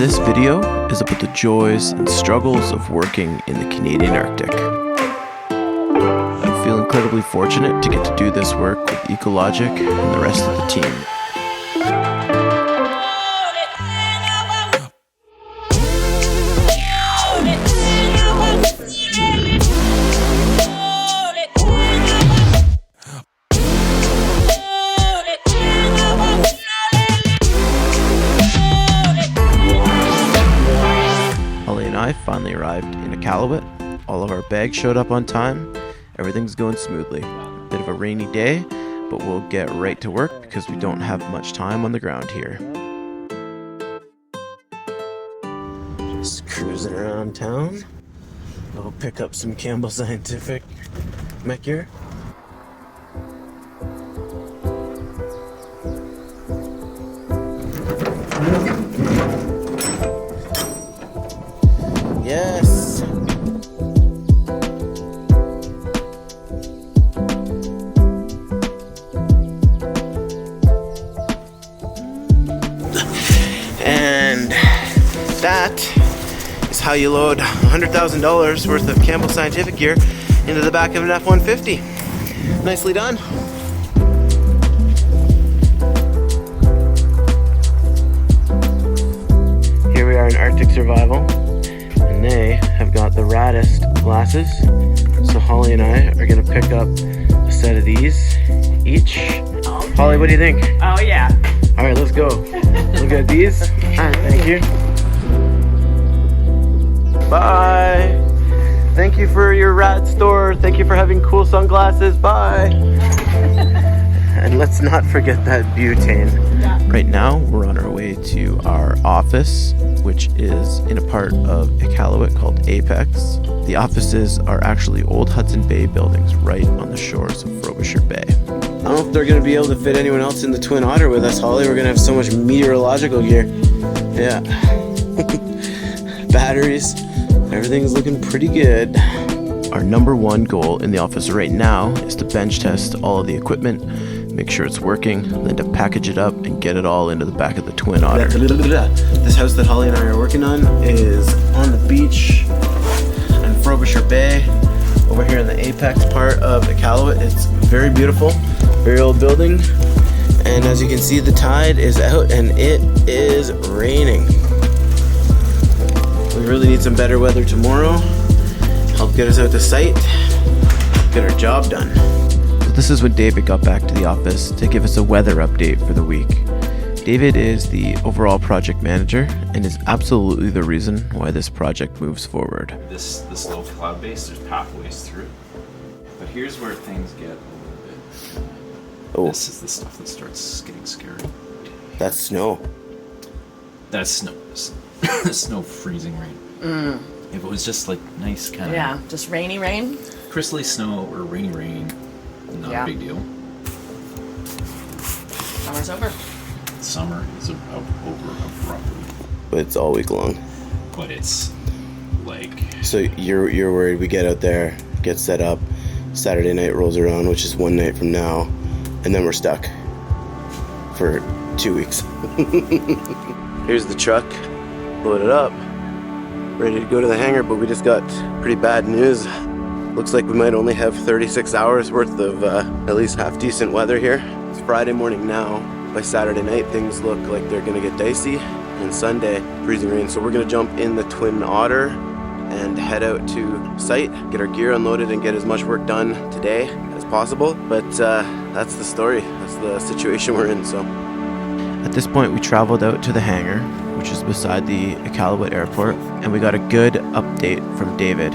This video is about the joys and struggles of working in the Canadian Arctic. I feel incredibly fortunate to get to do this work with Ecologic and the rest of the team. I finally arrived in Ecologic. All of our bags showed up on time. Everything's going smoothly. A bit of a rainy day, but we'll get right to work because we don't have much time on the ground here. Just cruising around town. We'll pick up some Campbell Scientific mech gear. Yes! And that is how you load $100,000 worth of Campbell Scientific gear into the back of an F-150. Nicely done. Here we are in Arctic Survival. They have got the raddest glasses, so Holly and I are gonna pick up a set of these each. Okay. Holly, what do you think? Oh yeah. All right, let's go. Look at these. Thank you. Bye. Thank you for your rad store. Thank you for having cool sunglasses. Bye. And let's not forget that butane. Yeah. Right now, we're on our way to our office, which is in a part of Ecologic called Apex. The offices are actually old Hudson Bay buildings right on the shores of Frobisher Bay. I don't know if they're going to be able to fit anyone else in the Twin Otter with us, Holly. We're going to have so much meteorological gear. Yeah. Batteries. Everything's looking pretty good. Our number one goal in the office right now is to bench test all of the equipment, make sure it's working, then to package it up and get it all into the back of the Twin Otter. This house that Holly and I are working on is on the beach in Frobisher Bay, over here in the Apex part of Ecologic. It's very beautiful, very old building, and as you can see, the tide is out and it is raining. We really need some better weather tomorrow. Help get us out to site, get our job done. This is when David got back to the office to give us a weather update for the week. David is the overall project manager and is absolutely the reason why this project moves forward. This low cloud base, there's pathways through. But here's where things get a little bit. Oh. This is the stuff that starts getting scary. That's snow. That's snow. Snow freezing rain. If it was just like nice kind of... Yeah, just rainy rain. Crystally snow or rainy rain. Not a big deal. Summer's over. Summer is over abruptly. But it's all week long. But it's like... So you're worried we get out there, get set up, Saturday night rolls around, which is one night from now, and then we're stuck for 2 weeks. Here's the truck, loaded up, ready to go to the hangar, but we just got pretty bad news. Looks like we might only have 36 hours worth of at least half decent weather here. It's Friday morning now. By Saturday night, things look like they're gonna get dicey. And Sunday, freezing rain. So we're gonna jump in the Twin Otter and head out to site, get our gear unloaded and get as much work done today as possible. But that's the story. That's the situation we're in, so. At this point, we traveled out to the hangar, which is beside the Ecologic airport, and we got a good update from David.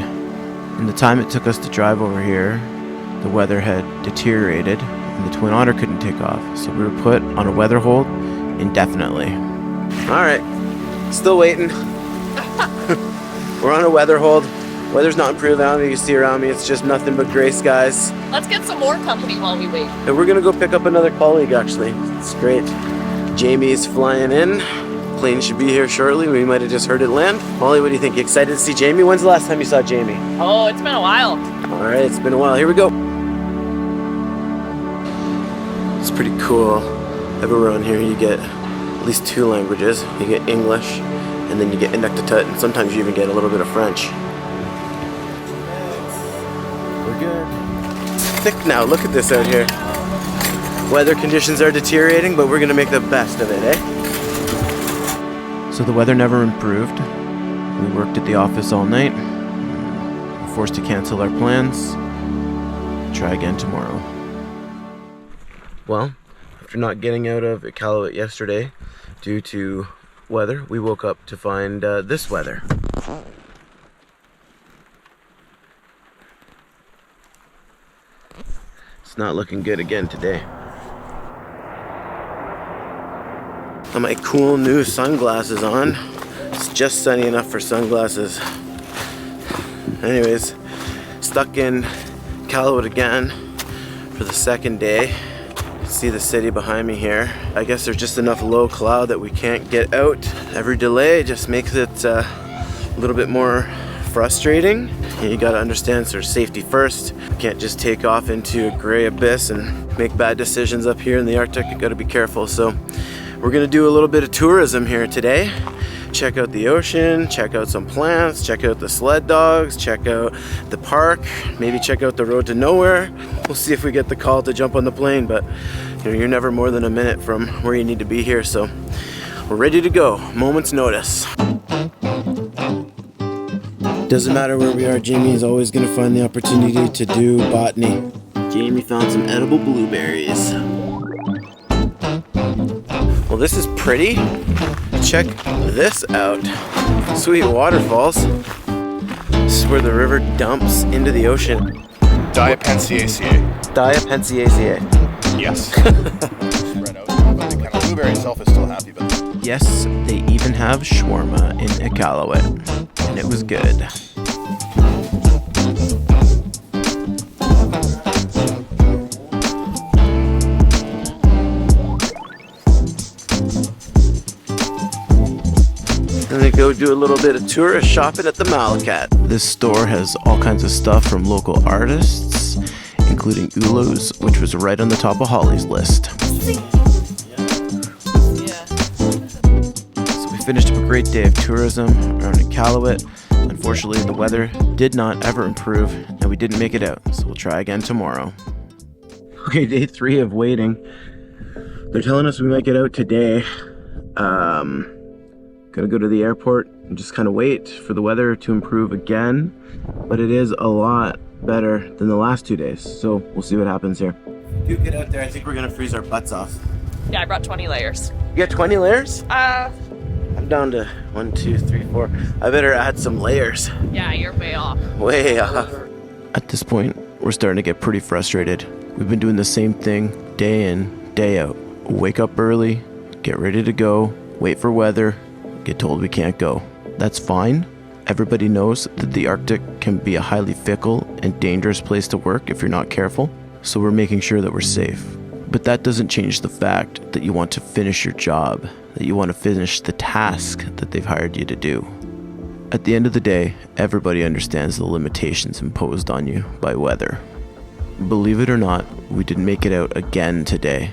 In the time it took us to drive over here, the weather had deteriorated and the Twin Otter couldn't take off, so we were put on a weather hold indefinitely. Alright, still waiting. We're on a weather hold. Weather's not improving. I don't know if you see around me, it's just nothing but gray skies. Let's get some more company while we wait. And we're gonna go pick up another colleague actually. It's great. Jamie's flying in. Plane should be here shortly. We might have just heard it land. Molly, what do you think? You excited to see Jamie? When's the last time you saw Jamie? Oh, it's been a while. All right, it's been a while. Here we go. It's pretty cool. Everywhere on here you get at least 2 languages. You get English and then you get Inuktitut, and sometimes you even get a little bit of French. We're good. It's thick now. Look at this out here. Weather conditions are deteriorating, but we're gonna make the best of it, eh? So the weather never improved. We worked at the office all night. We're forced to cancel our plans. Try again tomorrow. Well, after not getting out of Ecologic yesterday due to weather, we woke up to find this weather. It's not looking good again today. Got my cool new sunglasses on. It's just sunny enough for sunglasses. Anyways, stuck in Ecologic again for the second day. See the city behind me here. I guess there's just enough low cloud that we can't get out. Every delay just makes it a little bit more frustrating. You gotta understand sort of safety first. You can't just take off into a gray abyss and make bad decisions up here in the Arctic. You gotta be careful. So we're gonna do a little bit of tourism here today. Check out the ocean, check out some plants, check out the sled dogs, check out the park, maybe check out the road to nowhere. We'll see if we get the call to jump on the plane, but you know, you're never more than a minute from where you need to be here, so we're ready to go, moment's notice. Doesn't matter where we are, Jamie is always gonna find the opportunity to do botany. Jamie found some edible blueberries. Well, this is pretty. Check this out. Sweet waterfalls. This is where the river dumps into the ocean. Diapensiaceae. Diapensiaceae. Yes. Spread out, but the kind of blueberry itself is still happy. But Yes, they even have shawarma in Ecologic, and it was good. And they go do a little bit of tourist shopping at the Malacat. This store has all kinds of stuff from local artists, including Ulo's, which was right on the top of Holly's list. So we finished up a great day of tourism around Ecologic. Unfortunately, the weather did not ever improve, and we didn't make it out, so we'll try again tomorrow. Okay, day 3 of waiting. They're telling us we might get out today. Gonna go to the airport and just kind of wait for the weather to improve again, but it is a lot better than the last 2 days, so we'll see what happens here. Do get out there, I think we're gonna freeze our butts off. Yeah, I brought 20 layers. You got 20 layers? I'm down to 1, 2, 3, 4. I better add some layers. Yeah, you're way off. Way off. At this point, we're starting to get pretty frustrated. We've been doing the same thing day in, day out. Wake up early, get ready to go, wait for weather, get told we can't go. That's fine. Everybody knows that the Arctic can be a highly fickle and dangerous place to work if you're not careful, so we're making sure that we're safe. But that doesn't change the fact that you want to finish your job, that you want to finish the task that they've hired you to do. At the end of the day, everybody understands the limitations imposed on you by weather. Believe it or not, we didn't make it out again today,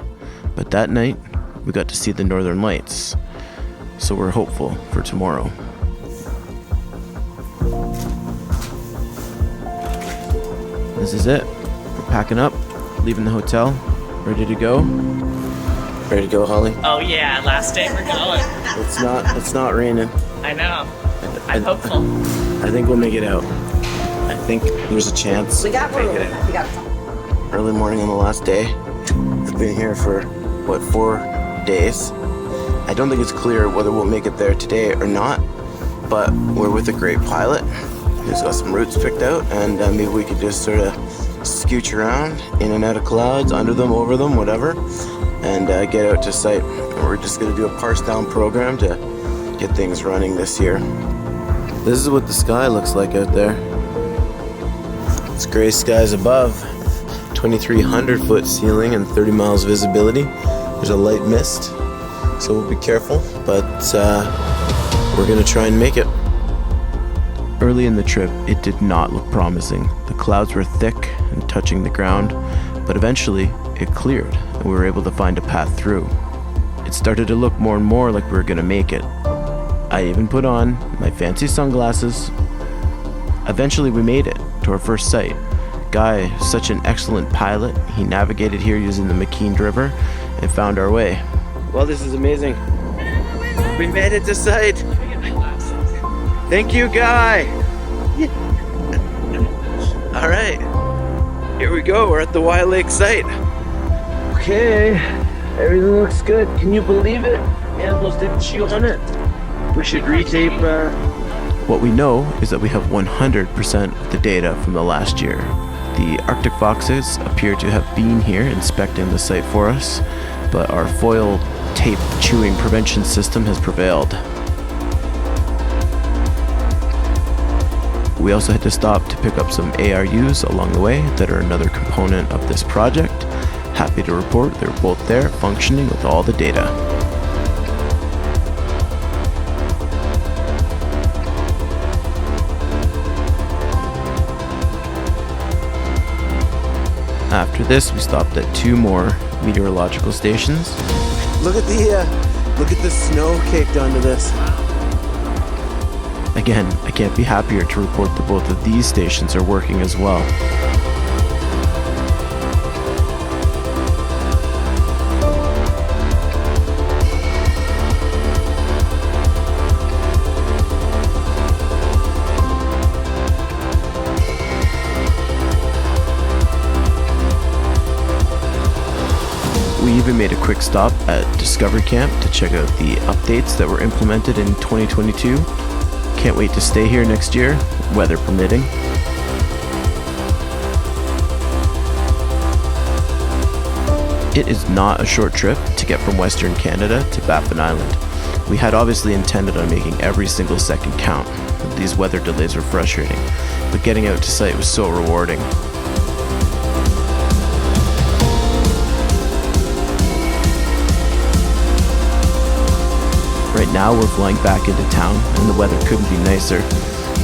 but that night, we got to see the Northern Lights. So we're hopeful for tomorrow. This is it. We're packing up, leaving the hotel, ready to go. Ready to go, Holly? Oh yeah, last day we're going. It's not raining. I know. I'm hopeful. I think we'll make it out. I think there's a chance. We got room. We got Early morning on the last day. We've been here for, 4 days. I don't think it's clear whether we'll make it there today or not, but we're with a great pilot who's got some routes picked out, and maybe we could just sort of scooch around in and out of clouds, under them, over them, whatever, and get out to site. We're just going to do a parse down program to get things running this year. This is what the sky looks like out there. It's gray skies above, 2,300 foot ceiling and 30 miles visibility. There's a light mist, so we'll be careful, but we're gonna try and make it. Early in the trip, it did not look promising. The clouds were thick and touching the ground, but eventually it cleared and we were able to find a path through. It started to look more and more like we were gonna make it. I even put on my fancy sunglasses. Eventually we made it to our first site. Guy, such an excellent pilot, he navigated here using the McKean River and found our way. Well, this is amazing. We made it to site. Thank you, Guy. All right, here we go. We're at the Y Lake site. Okay, everything looks good. Can you believe it? Yeah, almost didn't chew on it. We should retape. What we know is that we have 100% of the data from the last year. The Arctic foxes appear to have been here inspecting the site for us, but our foil tape chewing prevention system has prevailed. We also had to stop to pick up some ARUs along the way that are another component of this project. Happy to report they're both there, functioning with all the data. After this, we stopped at 2 more meteorological stations. Look at the snow caked onto this. Again, I can't be happier to report that both of these stations are working as well. We even made a quick stop at Discovery Camp to check out the updates that were implemented in 2022. Can't wait to stay here next year, weather permitting. It is not a short trip to get from Western Canada to Baffin Island. We had obviously intended on making every single second count. These weather delays were frustrating, but getting out to site was so rewarding. Right now we're flying back into town and the weather couldn't be nicer.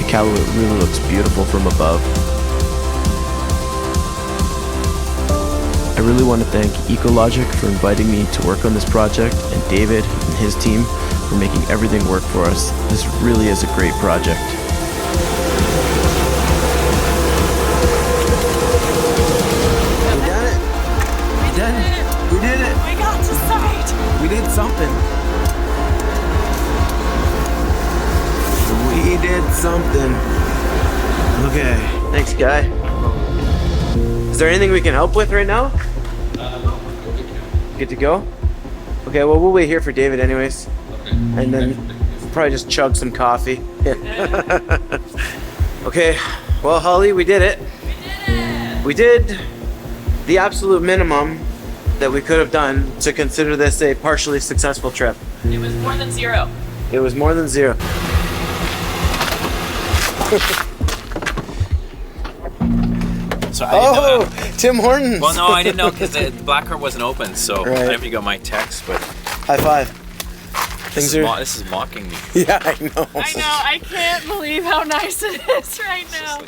Ecologic really looks beautiful from above. I really want to thank Ecologic for inviting me to work on this project, and David and his team for making everything work for us. This really is a great project. We done it! We done it! We did it! We got to site. We did something. We did something. Okay. Thanks, Guy. Is there anything we can help with right now? No. Good to go? Okay, well, we'll wait here for David anyways. Okay. And then probably just chug some coffee. Okay, well, Holly, we did it. We did the absolute minimum that we could have done to consider this a partially successful trip. It was more than 0. It was more than 0. So I didn't know Tim Hortons. well, no, I didn't know because the black card wasn't open, so Right. I never got my text. But High five. this is mocking me. Yeah, I know. I know. I can't believe how nice it is right now.